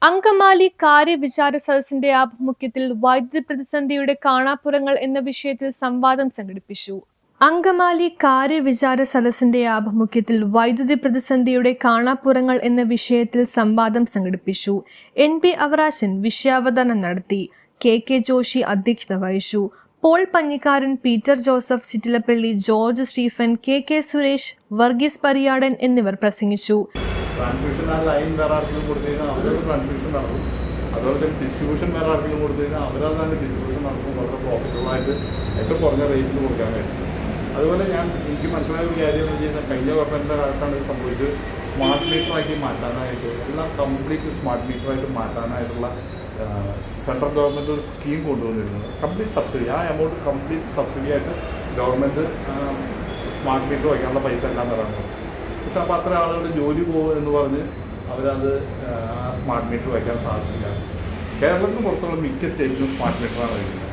അങ്കമാലി കാര്യവിചാര സദസ്സിന്റെ ആഭിമുഖ്യത്തിൽ വൈദ്യുതി പ്രതിസന്ധിയുടെ കാണാപ്പുറങ്ങൾ എന്ന വിഷയത്തിൽ സംവാദം സംഘടിപ്പിച്ചു. അങ്കമാലി കാര്യവിചാര സദസ്സിന്റെ ആഭിമുഖ്യത്തിൽ വൈദ്യുതി പ്രതിസന്ധിയുടെ കാണാപ്പുറങ്ങൾ എന്ന വിഷയത്തിൽ സംവാദം സംഘടിപ്പിച്ചു. NP അവറാച്ചൻ വിഷയാവതരണം നടത്തി. KK ജോഷി അധ്യക്ഷത വഹിച്ചു. Paul Panjikkaran, Peter Joseph Chittilappally, George Stephen, KK Suresh, Varghese Pariyadan എന്നിവർ പ്രസംഗിച്ചു. ട്രാൻസ്മിഷൻ ആ ലൈൻ വേറെ ആർക്കെങ്കിലും കൊടുത്തു കഴിഞ്ഞാൽ അവരത് ട്രാൻസ്മിഷൻ നടക്കും. അതുപോലെ തന്നെ ഡിസ്ട്രിബ്യൂഷൻ വേറെ ആർക്കെങ്കിലും കൊടുത്തു കഴിഞ്ഞാൽ അവരത് തന്നെ ഡിസ്ട്രിബ്യൂഷൻ നടക്കും. വളരെ പ്രോഫിറ്റബിളായിട്ട് ഏറ്റവും കുറഞ്ഞ റേറ്റിൽ കൊടുക്കാൻ കഴിയും. അതുപോലെ എനിക്ക് മനസ്സിലായ ഒരു കാര്യം എന്ന് വെച്ച് കഴിഞ്ഞാൽ കഴിഞ്ഞ ഗവൺമെൻറ്റിൻ്റെ കാലത്താണ് ഇത് സംഭവിച്ചത്. സ്മാർട്ട് മീറ്ററാക്കി മാറ്റാനായിട്ട് എല്ലാം കംപ്ലീറ്റ് സ്മാർട്ട് മീറ്ററായിട്ട് മാറ്റാനായിട്ടുള്ള സെൻട്രൽ ഗവൺമെൻറ് ഒരു സ്കീം കൊണ്ടുവന്നിരുന്നത്. കംപ്ലീറ്റ് സബ്സിഡി, ആ എമൗണ്ട് കംപ്ലീറ്റ് സബ്സിഡി ആയിട്ട് ഗവൺമെൻറ് സ്മാർട്ട് മീറ്റർ വയ്ക്കാനുള്ള പൈസ എല്ലാം തരാറുണ്ട്. പക്ഷെ അപ്പോൾ അത്ര ആളുകൾ ജോലി പോകും എന്ന് പറഞ്ഞ് അവരത് സ്മാർട്ട് മീറ്റർ വയ്ക്കാൻ സാധിക്കില്ല. കേരളത്തിന് പുറത്തുള്ള മിക്ക സ്റ്റേറ്റിലും സ്മാർട്ട് മീറ്ററാണ് വയ്ക്കുന്നത്.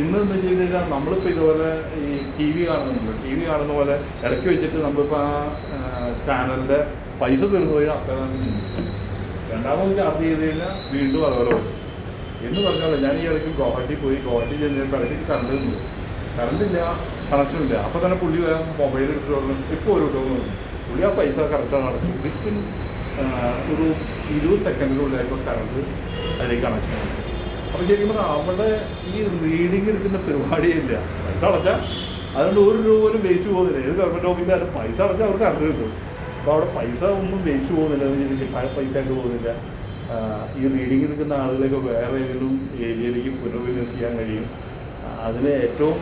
ഇന്ന് എന്ന് വെച്ച് കഴിഞ്ഞാൽ നമ്മളിപ്പോൾ ഇതുപോലെ ഈ TV കാണുന്ന പോലെ ഇടയ്ക്ക് വെച്ചിട്ട് നമ്മളിപ്പോൾ ആ ചാനലിൻ്റെ പൈസ തീർന്നു കഴിഞ്ഞാൽ അത്ര രണ്ടാമത് ചാർജ് ചെയ്ത് കഴിഞ്ഞാൽ വീണ്ടും അതുപോലെ വരും എന്ന് പറഞ്ഞാൽ ഞാൻ ഈ ഇടയ്ക്ക് ഗുവാഹട്ടി ചെന്നിട്ട് ഇടയ്ക്ക് കറണ്ടില്ല, കണക്ഷനില്ല. അപ്പോൾ തന്നെ പുള്ളി മൊബൈൽ എടുത്തിട്ട് പറഞ്ഞു ഇപ്പോൾ ഒരു കിട്ടുമെന്ന് പറഞ്ഞു. പുള്ളി ആ പൈസ കറക്റ്റാണ് അടച്ചു. വിത്തിൻ ഒരു 20 സെക്കൻഡിനുള്ളിലായപ്പോൾ കറണ്ട് അതിലേക്ക് കണക്ഷൻ ഉണ്ട്. അപ്പോൾ ശരിക്കും പറഞ്ഞാൽ അവിടെ ഈ റീഡിങ് എടുക്കുന്ന പരിപാടിയില്ല. പൈസ അടച്ചാൽ അതുകൊണ്ട് ഒരു രൂപ പോലും വേസ്റ്റ് പോകുന്നില്ല. ഏത് ഗവൺമെൻറ് ഓഫീസിലായാലും പൈസ അടച്ചാൽ അവർക്ക് കറണ്ട് കിട്ടും. അപ്പോൾ അവിടെ പൈസ ഒന്നും വേസ്റ്റ് പോകുന്നില്ല, പൈസ ആയിട്ട് പോകുന്നില്ല. ഈ റീഡിങ് എടുക്കുന്ന ആളുകളൊക്കെ വേറെ ഏതെങ്കിലും ഏരിയയിലേക്ക് പുനർവിന്യസം ചെയ്യാൻ കഴിയും. അതിന് ഏറ്റവും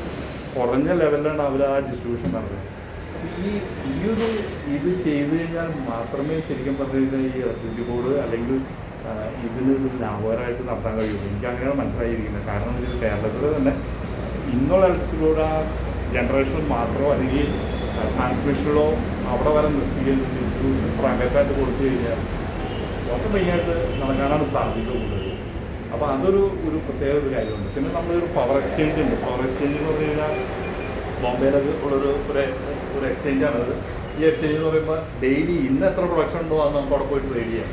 കുറഞ്ഞ ലെവലിലാണ് അവർ ആ ഡിസ്ട്രിബ്യൂഷൻ നടത്തുന്നത്. ഇത് ചെയ്തു കഴിഞ്ഞാൽ മാത്രമേ ശരിക്കും പറഞ്ഞു കഴിഞ്ഞാൽ ഈ ഇലക്ട്രിസിറ്റി ബോർഡ് അല്ലെങ്കിൽ ഇതിന് ലാഭകരമായിട്ട് നടത്താൻ കഴിയുള്ളൂ. എനിക്ക് അങ്ങനെയാണ് മനസ്സിലായിരിക്കുന്നത്. കാരണം എന്ന് വെച്ചാൽ കേരളത്തിൽ തന്നെ ഇന്നുള്ള ഇലക്ട്രിസിറ്റി ബോർഡ് ആ ജനറേഷൻ മാത്രമോ അല്ലെങ്കിൽ ട്രാൻസ്മിഷനിലോ അവിടെ വരെ നിർത്തിക്കഴിഞ്ഞ് ഡിസ്ട്രിബ്യൂഷൻ പ്രൈവറ്റായിട്ട് കൊടുത്തു കഴിഞ്ഞാൽ വളരെ മെയിനായിട്ട് നടക്കാനാണ് സാധ്യത കൂടുതൽ. അപ്പോൾ അതൊരു പ്രത്യേക ഒരു കാര്യമുണ്ട്. പിന്നെ നമ്മളൊരു പവർ എക്സ്ചേഞ്ച് ഉണ്ട്. പവർ എക്സ്ചേഞ്ച് എന്ന് പറഞ്ഞു കഴിഞ്ഞാൽ ബോംബെയിലൊക്കെ ഒരു എക്സ്ചേഞ്ചാണത്. ഈ എക്സ്ചേഞ്ച് എന്ന് പറയുമ്പോൾ ഡെയിലി ഇന്ന് എത്ര പ്രൊഡക്ഷൻ ഉണ്ടോ അത് നമുക്ക് അവിടെ പോയി ട്രേഡ് ചെയ്യാം.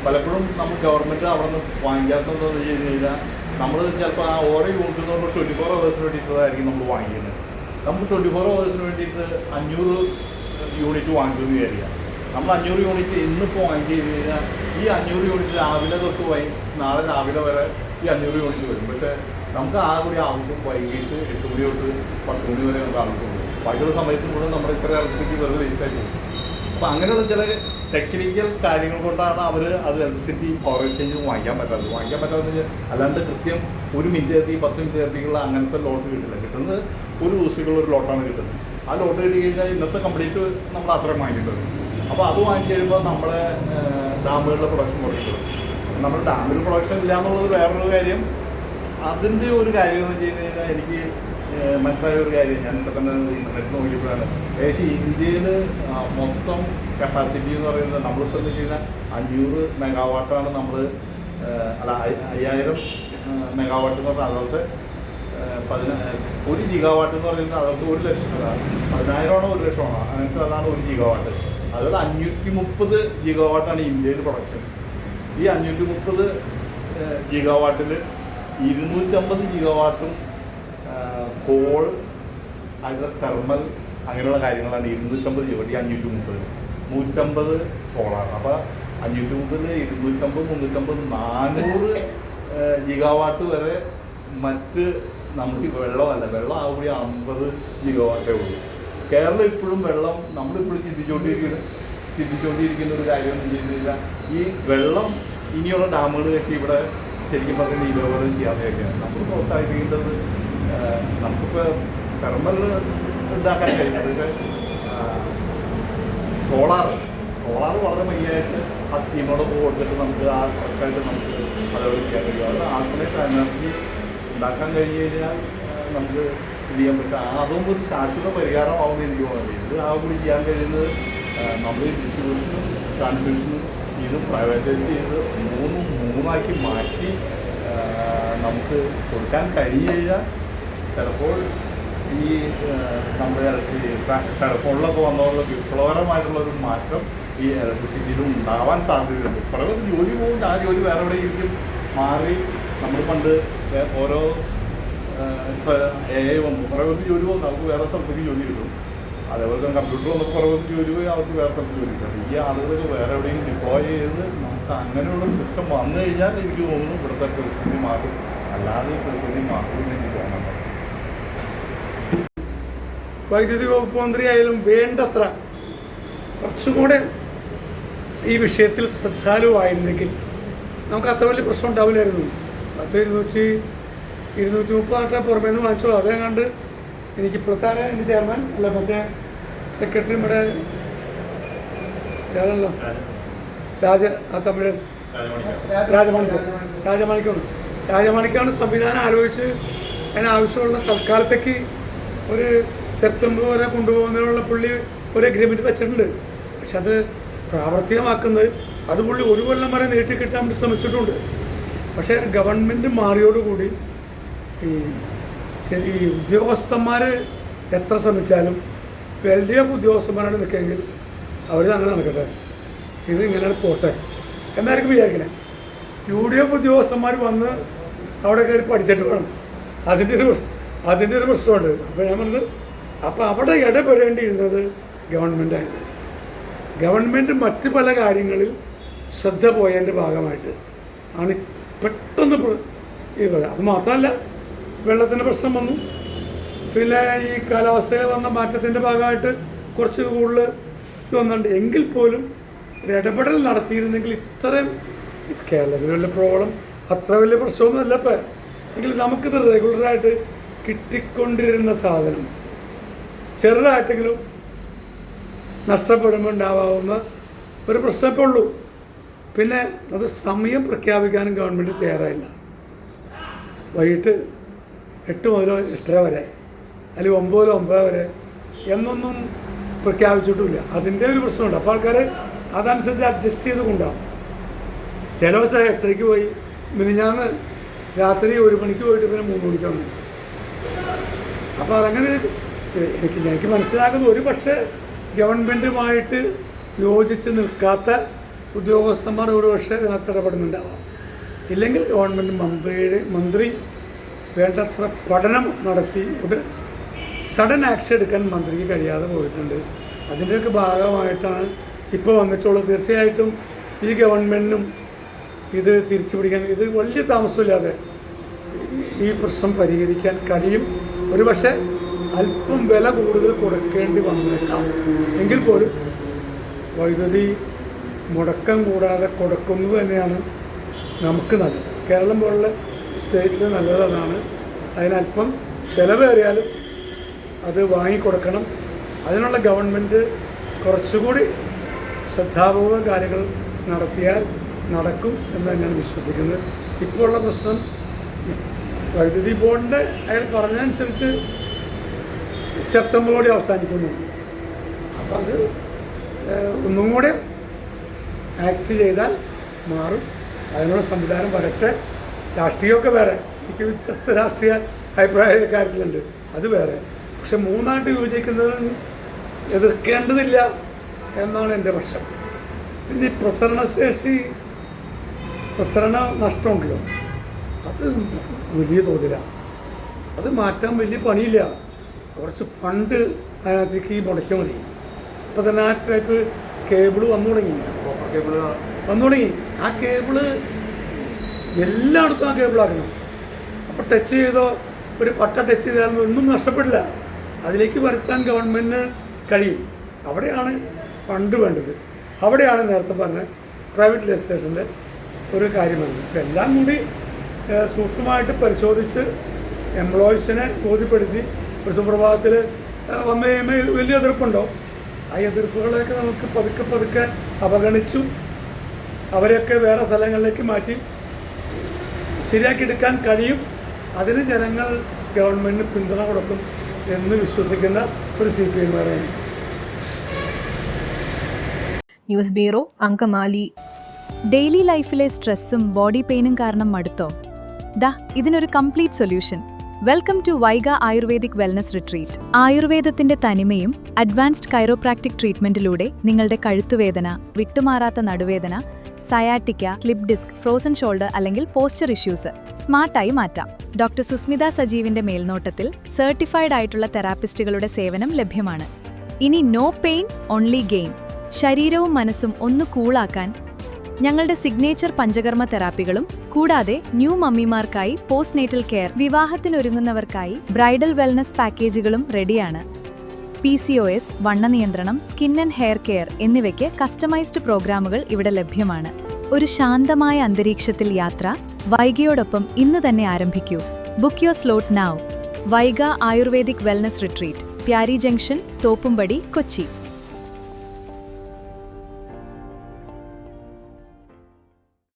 പലപ്പോഴും നമ്മൾ ഗവൺമെൻറ് അവിടെ നിന്ന് വാങ്ങിക്കാത്തതെന്ന് വെച്ച് കഴിഞ്ഞാൽ നമ്മൾ ചിലപ്പോൾ ആ ഓരോ യൂണിറ്റ് നമ്മൾ 24 ഹവേഴ്സിന് വേണ്ടിയിട്ടതായിരിക്കും നമ്മൾ വാങ്ങിക്കുന്നത്. നമുക്ക് 24 ഹവേഴ്സിന് വേണ്ടിയിട്ട് 500 യൂണിറ്റ് വാങ്ങിക്കുമെന്ന് വിചാരിക്കാം. നമ്മൾ 500 യൂണിറ്റ് ഇന്നിപ്പോൾ വാങ്ങിച്ചു കഴിഞ്ഞാൽ ഈ 500 യൂണിറ്റ് രാവിലെ തൊട്ട് നാളെ രാവിലെ വരെ ഈ 500 യൂണിറ്റ് വരും. പക്ഷേ നമുക്ക് ആ കൂടി ആവശ്യം വൈകിട്ട് 8 മണി തൊട്ട് 10 മണി വരെ നമുക്ക് ആവശ്യമുള്ളൂ. ബാക്കിയുള്ള സമയത്തും കൂടെ നമ്മുടെ ഇത്ര ഇലക്ട്രിസിറ്റി വെറുതെ വേസ്റ്റായിട്ട് പോകും. അപ്പോൾ അങ്ങനെയുള്ള ചില ടെക്നിക്കൽ കാര്യങ്ങൾ കൊണ്ടാണ് അവർ അത് ഇലക്ട്രിസിറ്റി പവർ എക്സ്ചേഞ്ച് വാങ്ങിക്കാൻ പറ്റാത്തതെന്ന് വെച്ചാൽ അല്ലാണ്ട് കൃത്യം 1 മിനിറ്റ് എത്തി 10 മിനിറ്റ് എത്തിയുള്ള അങ്ങനത്തെ ലോട്ട് കിട്ടില്ല. കിട്ടുന്നത് ഒരു ദിവസത്തേക്കുള്ള ഒരു ലോട്ടാണ് കിട്ടുന്നത്. ആ ലോട്ട് കിട്ടി കഴിഞ്ഞാൽ ഇന്നത്തെ കംപ്ലീറ്റ് നമ്മൾ അത്രയും വാങ്ങിയിട്ടുണ്ട്. അപ്പോൾ അത് വാങ്ങിച്ചു കഴിയുമ്പോൾ നമ്മുടെ ഡാമുകളിലെ പ്രൊഡക്ഷൻ കുറയ്ക്കും. നമ്മുടെ ഡാമിൽ പ്രൊഡക്ഷൻ ഇല്ല എന്നുള്ളത് വേറൊരു കാര്യം. അതിൻ്റെ ഒരു കാര്യം എന്ന് വെച്ച് കഴിഞ്ഞാൽ എനിക്ക് മനസ്സിലായ ഒരു കാര്യം, ഞാൻ ഇപ്പോൾ തന്നെ ഇൻ്റർനെറ്റ് നോക്കിയപ്പോഴാണ് ഏകദേശം ഇന്ത്യയിൽ മൊത്തം കപ്പാസിറ്റി എന്ന് പറയുന്നത് നമ്മളിപ്പോൾ എന്ന് വെച്ച് കഴിഞ്ഞാൽ 500 മെഗാവാട്ടാണ് നമ്മൾ 5000 മെഗാവാട്ട് എന്ന് പറഞ്ഞാൽ അതോട്ട് 1 ജിഗാവാട്ട് എന്ന് പറയുന്നത് അതോട്ട് 1 ലക്ഷം 10,000 1 ലക്ഷമാണോ അങ്ങനത്തെ അതാണ് 1 ജിഗാവാട്ട്. അതുപോലെ 530 ജിഗാവാട്ടാണ് ഇന്ത്യയിൽ പ്രൊഡക്ഷൻ. ഈ 530 ജിഗാവാട്ടിൽ 250 ജിഗാവാട്ടും കോൾ, അതിൻ്റെ തെർമൽ അങ്ങനെയുള്ള കാര്യങ്ങളാണ്. 250 ജിഗാവാട്ട്, 530 150 സോളാർ. അപ്പോൾ 530 250 350 400 ജിഗാവാട്ട് വരെ മറ്റ് നമുക്ക് വെള്ളമല്ല. വെള്ളം ആകുമ്പോൾ 50 ജിഗാവാട്ടേ ഉള്ളൂ. കേരളം ഇപ്പോഴും വെള്ളം നമ്മളിപ്പോഴും ചിന്തിച്ചുകൊണ്ടിരിക്കുന്ന ഒരു കാര്യം എന്ന് വെച്ച് കഴിഞ്ഞാൽ ഈ വെള്ളം ഇനിയുള്ള ഡാമുകൾ കെട്ടി ഇവിടെ ശരിക്കും പറഞ്ഞാൽ ഇതേപോലെ ചെയ്യാതെയൊക്കെയാണ് നമ്മൾ പ്രോത്സാഹിപ്പിക്കേണ്ടത്. നമുക്കിപ്പോൾ തെർമൽ ഉണ്ടാക്കാൻ കഴിയുന്നത്. പക്ഷേ സോളാർ വളരെ മെയിനായിട്ട് ആ സ്കീമോടൊപ്പം കൊടുത്തിട്ട് നമുക്ക് ആ കറക്റ്റായിട്ട് നമുക്ക് അതേപോലെ ചെയ്യാൻ കഴിയും. അത് ആൾക്കാർക്ക് എനർജി ഉണ്ടാക്കാൻ കഴിഞ്ഞ് കഴിഞ്ഞാൽ നമുക്ക് ഇത് ചെയ്യാൻ പറ്റും. അതൊന്നും ഒരു ശാശ്വത പരിഹാരമാവുമെന്ന് എനിക്ക് തോന്നുന്നത്. ഇത് ആ കൂടി ചെയ്യാൻ കഴിയുന്നത് നമ്മൾ ഡിസ്ട്രിബ്യൂഷനും ട്രാൻസ്മിഷനും ഇത് പ്രൈവറ്റൈസ് ചെയ്ത് മൂന്നാക്കി മാറ്റി നമുക്ക് കൊടുക്കാൻ കഴിഞ്ഞ് കഴിഞ്ഞാൽ ചിലപ്പോൾ ഈ നമ്മുടെ ടെലഫോണിലൊക്കെ വന്നുള്ള വിപ്ലവകരമായിട്ടുള്ളൊരു മാറ്റം ഈ ഇലക്ട്രിസിറ്റിയിലും ഉണ്ടാവാൻ സാധ്യതയുണ്ട്. കുറേ പേർക്ക് ജോലി പോകും, ആ ജോലി വേറെ എവിടെയെങ്കിലും മാറി. നമ്മൾ പണ്ട് ഓരോ ഇപ്പോൾ AI വന്നു, കുറേ പേർക്ക് ജോലി പോകും, നമുക്ക് വേറെ സ്ഥലത്തേക്ക് ജോലി കിട്ടും. അതേപോലെ തന്നെ കമ്പ്യൂട്ടർ വന്നപ്പോൾ കുറേ പേർക്ക് ജോലി പോയി, അവർക്ക് വേറെ സ്ഥലത്ത് ജോലി കിട്ടും. ഈ ആളുകൾ വേറെ എവിടെയും ഡിപ്ലോയ് ചെയ്ത് നമുക്ക് അങ്ങനെയുള്ളൊരു സിസ്റ്റം വന്നു കഴിഞ്ഞാൽ എനിക്ക് തോന്നുന്നു ഇവിടുത്തെ പരിസ്ഥിതി മാറും. അല്ലാതെ ഈ പരിസ്ഥിതി മാറുമെന്ന് എനിക്ക് തോന്നുന്നുണ്ട്. വൈദ്യുതി വകുപ്പ് മന്ത്രിയായാലും വേണ്ടത്ര കുറച്ചുകൂടെ ഈ വിഷയത്തിൽ ശ്രദ്ധാലുവായിരുന്നെങ്കിൽ നമുക്ക് അത്ര വലിയ പ്രശ്നം ഉണ്ടാവില്ലായിരുന്നു. 230 ആട്ടെ പുറമേ നിന്ന് വാങ്ങിച്ചോളൂ. അതേ കണ്ട് എനിക്ക് ഇപ്പോഴത്തെ എൻ്റെ ചെയർമാൻ അല്ല മറ്റേ സെക്രട്ടറി ഇവിടെ ഏതാണല്ലോ തമിഴൻ രാജമാണിക്കാണ് സംവിധാനം ആലോചിച്ച് അതിനാവശ്യമുള്ള തൽക്കാലത്തേക്ക് ഒരു സെപ്റ്റംബർ വരെ കൊണ്ടുപോകുന്നതിനുള്ള പുള്ളി ഒരു അഗ്രിമെൻറ്റ് വെച്ചിട്ടുണ്ട്. പക്ഷെ അത് പ്രാവർത്തികമാക്കുന്നത് അത് പുള്ളി 1 കൊല്ലം വരെ നീട്ടി കിട്ടാൻ വേണ്ടി ശ്രമിച്ചിട്ടുണ്ട്. പക്ഷേ ഗവൺമെൻറ് മാറിയോടുകൂടി ഈ ഉദ്യോഗസ്ഥന്മാർ എത്ര ശ്രമിച്ചാലും LDF ഉദ്യോഗസ്ഥന്മാരാണ് നിൽക്കെങ്കിൽ അവർ അങ്ങനെ നടക്കട്ടെ, ഇത് ഇങ്ങനെ പോട്ടെ എന്നായിരിക്കും വിചാരിക്കണേ. UDF ഉദ്യോഗസ്ഥന്മാർ വന്ന് അവിടെ കയറി പഠിച്ചിട്ട് വേണം. അതിൻ്റെ ഒരു പ്രശ്നമുണ്ട്. അപ്പോൾ ഞാൻ പറഞ്ഞത്, അപ്പോൾ അവിടെ ഇടപെടേണ്ടിയിരുന്നത് ഗവൺമെൻറ്റായിരുന്നു. ഗവൺമെൻറ് മറ്റ് പല കാര്യങ്ങളിൽ ശ്രദ്ധ പോയതിൻ്റെ ഭാഗമായിട്ട് ആണ് പെട്ടെന്ന് ഈ പറയാം. അത് മാത്രമല്ല, വെള്ളത്തിൻ്റെ പ്രശ്നം വന്നു, പിന്നെ ഈ കാലാവസ്ഥയിൽ വന്ന മാറ്റത്തിൻ്റെ ഭാഗമായിട്ട് കുറച്ച് കൂടുതൽ ഇത് വന്നിട്ടുണ്ട്. എങ്കിൽ പോലും ഒരു ഇടപെടൽ നടത്തിയിരുന്നെങ്കിൽ ഇത്രയും കേരളത്തിൽ വലിയ പ്രോബ്ലം അത്ര വലിയ പ്രശ്നമൊന്നുമല്ല. ഇപ്പം എങ്കിൽ നമുക്കിത് റെഗുലറായിട്ട് കിട്ടിക്കൊണ്ടിരുന്ന സാധനം ചെറുതായിട്ടെങ്കിലും നഷ്ടപ്പെടുമ്പോൾ ഉണ്ടാവാവുന്ന ഒരു പ്രശ്നമേ ഉള്ളൂ. പിന്നെ അത് സമയം പ്രഖ്യാപിക്കാനും ഗവൺമെൻറ് തയ്യാറായില്ല. വൈകിട്ട് 8 മുതൽ 8:30 വരെ അല്ലെങ്കിൽ 9 മുതൽ 9 വരെ എന്നൊന്നും പ്രഖ്യാപിച്ചിട്ടുമില്ല. അതിൻ്റെ ഒരു പ്രശ്നമുണ്ട്. അപ്പോൾ ആൾക്കാർ അതനുസരിച്ച് അഡ്ജസ്റ്റ് ചെയ്ത് കൊണ്ടാകും. ചില ദിവസം 8:30 പോയി, മിനിഞ്ഞാന്ന് രാത്രി 1 മണിക്ക് പോയിട്ട് പിന്നെ 3 മണിക്കാണ്. അപ്പോൾ അതങ്ങനെ എനിക്ക് മനസ്സിലാക്കുന്നത് ഒരു പക്ഷേ ഗവൺമെൻറ്റുമായിട്ട് യോജിച്ച് നിൽക്കാത്ത ഉദ്യോഗസ്ഥന്മാർ ഒരു പക്ഷേ ഇതിനകത്ത് ഇടപെടുന്നുണ്ടാവാം. ഇല്ലെങ്കിൽ മന്ത്രി വേണ്ടത്ര പഠനം നടത്തി ഒരു സഡൻ ആക്ഷൻ എടുക്കാൻ മന്ത്രിക്ക് കഴിയാതെ പോയിട്ടുണ്ട്. അതിൻ്റെയൊക്കെ ഭാഗമായിട്ടാണ് ഇപ്പോൾ വന്നിട്ടുള്ളത്. തീർച്ചയായിട്ടും ഈ ഗവൺമെൻറ്റിനും ഇത് തിരിച്ചു പിടിക്കാൻ ഇത് വലിയ താമസമില്ലാതെ ഈ പ്രശ്നം പരിഹരിക്കാൻ കഴിയും. ഒരു പക്ഷേ അല്പം വില കൂടുതൽ കൊടുക്കേണ്ടി വന്നേക്കാം. എങ്കിൽ പോലും വൈദ്യുതി മുടക്കം കൂടാതെ കൊടുക്കുന്നത് തന്നെയാണ് നമുക്ക് നല്ലത്. കേരളം പോലുള്ള സ്റ്റേറ്റിൽ നല്ലതാണ്. അതിനല്പം ചിലവേറിയാലും അത് വാങ്ങിക്കൊടുക്കണം. അതിനുള്ള ഗവൺമെൻറ് കുറച്ചുകൂടി ശ്രദ്ധാപൂർവ്വം കാര്യങ്ങൾ നടത്തിയാൽ നടക്കും എന്ന് തന്നെയാണ് വിശ്വസിക്കുന്നത്. ഇപ്പോൾ ഉള്ള പ്രശ്നം വൈദ്യുതി ബോർഡിൻ്റെ അയാൾ പറഞ്ഞതനുസരിച്ച് സെപ്റ്റംബറോടെ അവസാനിക്കുന്നു. അപ്പോൾ അത് ഒന്നും കൂടെ ആക്ട് ചെയ്താൽ മാറും. അതിനുള്ള സംവിധാനം വരട്ടെ. രാഷ്ട്രീയമൊക്കെ വേറെ, എനിക്ക് വ്യത്യസ്ത രാഷ്ട്രീയ അഭിപ്രായ കാര്യത്തിലുണ്ട്, അത് വേറെ. പക്ഷെ മൂന്നായിട്ട് യോജിക്കുന്നതിന് എതിർക്കേണ്ടതില്ല എന്നാണ് എൻ്റെ പക്ഷം. പിന്നെ ഈ പ്രസരണ നഷ്ടമുണ്ടല്ലോ, അത് വലിയ തോതിലാണ്. അത് മാറ്റാൻ വലിയ പണിയില്ല. കുറച്ച് ഫണ്ട് അതിനകത്തേക്ക് മുടക്കിയാൽ മതി. ഇപ്പോൾ തന്നെ ആ ടൈപ്പ് കേബിൾ വന്നു തുടങ്ങി. ആ കേബിള് എല്ലായിടത്തും ആ കേബിളാക്കണം. അപ്പോൾ ടച്ച് ചെയ്തോ ഒരു പട്ട ടച്ച് ചെയ്താലും ഒന്നും നഷ്ടപ്പെടില്ല. അതിലേക്ക് വരുത്താൻ ഗവൺമെൻറ്റിന് കഴിയും. അവിടെയാണ് ഫണ്ട് വേണ്ടത്. അവിടെയാണ് നേരത്തെ പറഞ്ഞ പ്രൈവറ്റ് രജിസ്ട്രേഷൻ്റെ ഒരു കാര്യം വരുന്നത്. അപ്പോൾ എല്ലാം കൂടി സൂക്ഷ്മമായിട്ട് പരിശോധിച്ച് എംപ്ലോയീസിനെ ബോധ്യപ്പെടുത്തി ഒരു സുപ്രഭാതത്തിൽ വന്നു കഴിയുമ്പോൾ വലിയ എതിർപ്പുണ്ടോ, ആ എതിർപ്പുകളെയൊക്കെ നമുക്ക് പതുക്കെ അവഗണിച്ചു അവരെയൊക്കെ വേറെ സ്ഥലങ്ങളിലേക്ക് മാറ്റി ശരിയാക്കിയെടുക്കാൻ കഴിയും. അതിന് ജനങ്ങൾ ഗവൺമെൻറ്റിന് പിന്തുണ കൊടുക്കും എന്ന് വിശ്വസിക്കുന്ന ഒരു CPM-കാരാണ്. News bureau, Angamaly. ഡെയിലി ലൈഫിലെ സ്ട്രെസ്സും ബോഡി പെയിനും കാരണം മടുത്തോ? ഇതിനൊരു complete solution. Welcome to Vaiga ayurvedic wellness retreat. ആയുർവേദത്തിന്റെ തനിമയും അഡ്വാൻസ്ഡ് കൈറോപ്രാക്ടിക് ട്രീറ്റ്മെന്റിലൂടെ നിങ്ങളുടെ കഴുത്തുവേദന, വിട്ടുമാറാത്ത നടുവേദന, sciatica, slip disc, frozen shoulder അല്ലെങ്കിൽ പോസ്ചർ ഇഷ്യൂസ് സ്മാർട്ടായി മാറ്റാം. ഡോക്ടർ സുസ്മിത സജീവിന്റെ മേൽനോട്ടത്തിൽ സർട്ടിഫൈഡ് ആയിട്ടുള്ള തെറാപ്പിസ്റ്റുകളുടെ സേവനം ലഭ്യമാണ്. ഇനി നോ പെയിൻ ഓൺലി ഗെയിൻ. ശരീരവും മനസ്സും ഒന്ന് കൂളാക്കാൻ ഞങ്ങളുടെ സിഗ്നേച്ചർ പഞ്ചകർമ്മ തെറാപ്പികളും കൂടാതെ ന്യൂ മമ്മിമാർക്കായി പോസ്റ്റ്നേറ്റൽ കെയർ, വിവാഹത്തിനൊരുങ്ങുന്നവർക്കായി ബ്രൈഡൽ വെൽനസ് പാക്കേജുകളും റെഡിയാണ്. PCOS, വണ്ണ നിയന്ത്രണം, സ്കിൻ ആൻഡ് ഹെയർ കെയർ എന്നിവയ്ക്ക് കസ്റ്റമൈസ്ഡ് പ്രോഗ്രാമുകൾ ഇവിടെ ലഭ്യമാണ്. ഒരു ശാന്തമായ അന്തരീക്ഷത്തിൽ യാത്ര വൈഗയോടൊപ്പം ഇന്ന് തന്നെ ആരംഭിക്കൂ. Book your slot now. Vaiga ayurvedic wellness retreat, Pyari junction, Thoppumpady, Kochi.